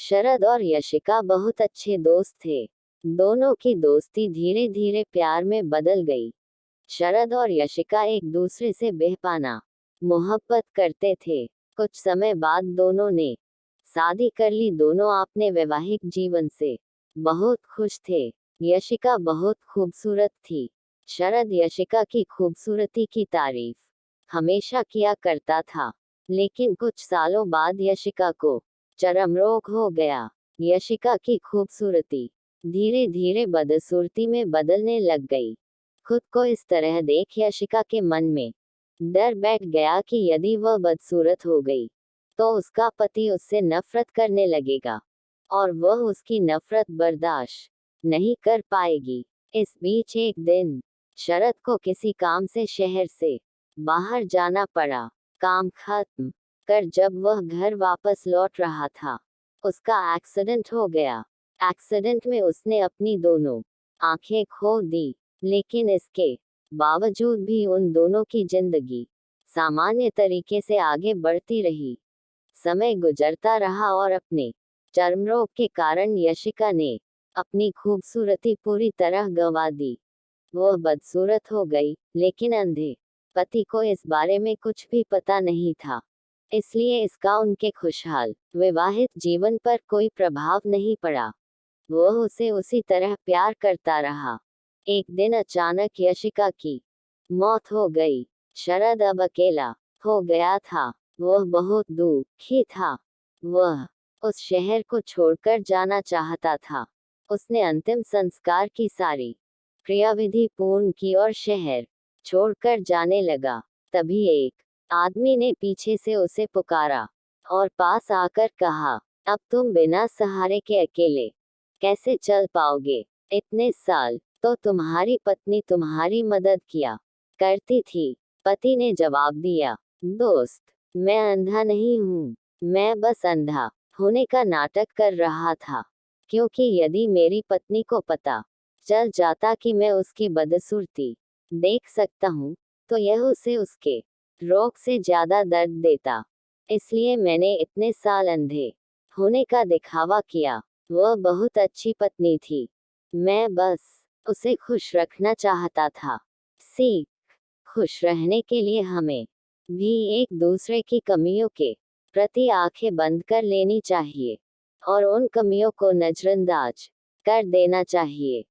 शरद और यशिका बहुत अच्छे दोस्त थे। दोनों की दोस्ती धीरे धीरे प्यार में बदल गई। शरद और यशिका एक दूसरे से बेपनाह मोहब्बत करते थे। कुछ समय बाद दोनों ने शादी कर ली। दोनों अपने वैवाहिक जीवन से बहुत खुश थे। यशिका बहुत खूबसूरत थी। शरद यशिका की खूबसूरती की तारीफ हमेशा किया करता था। लेकिन कुछ सालों बाद यशिका को चरम रोग हो गया। यशिका की खूबसूरती धीरे धीरे बदसूरती में बदलने लग गई। खुद को इस तरह देख यशिका के मन में डर बैठ गया कि यदि वह बदसूरत हो गई तो उसका पति उससे नफरत करने लगेगा और वह उसकी नफरत बर्दाश्त नहीं कर पाएगी। इस बीच एक दिन शरद को किसी काम से शहर से बाहर जाना पड़ा। काम खत्म कर जब वह घर वापस लौट रहा था, उसका एक्सीडेंट हो गया। एक्सीडेंट में उसने अपनी दोनों आंखें खो दी। लेकिन इसके बावजूद भी उन दोनों की जिंदगी सामान्य तरीके से आगे बढ़ती रही। समय गुजरता रहा और अपने चर्मरोग के कारण यशिका ने अपनी खूबसूरती पूरी तरह गंवा दी। वह बदसूरत हो गई, लेकिन अंधे पति को इस बारे में कुछ भी पता नहीं था। इसलिए इसका उनके खुशहाल विवाहित जीवन पर कोई प्रभाव नहीं पड़ा। वह उसे उसी तरह प्यार करता रहा। एक दिन अचानक यशिका की मौत हो गई। शरद अब अकेला हो गया था। वह बहुत दुखी था। वह उस शहर को छोड़कर जाना चाहता था। उसने अंतिम संस्कार की सारी क्रियाविधि पूर्ण की और शहर छोड़कर जाने लगा। तभी एक आदमी ने पीछे से उसे पुकारा और पास आकर कहा, अब तुम बिना सहारे के अकेले कैसे चल पाओगे? इतने साल तो तुम्हारी पत्नी तुम्हारी मदद किया करती थी। पति ने जवाब दिया, दोस्त, मैं अंधा नहीं हूँ। मैं बस अंधा होने का नाटक कर रहा था, क्योंकि यदि मेरी पत्नी को पता चल जाता कि मैं उसकी बदसूरती देख सकता हूँ, तो यह उसे उसके रोग से ज्यादा दर्द देता। इसलिए मैंने इतने साल अंधे होने का दिखावा किया। वह बहुत अच्छी पत्नी थी। मैं बस उसे खुश रखना चाहता था। सीख, खुश रहने के लिए हमें भी एक दूसरे की कमियों के प्रति आंखें बंद कर लेनी चाहिए और उन कमियों को नजरअंदाज कर देना चाहिए।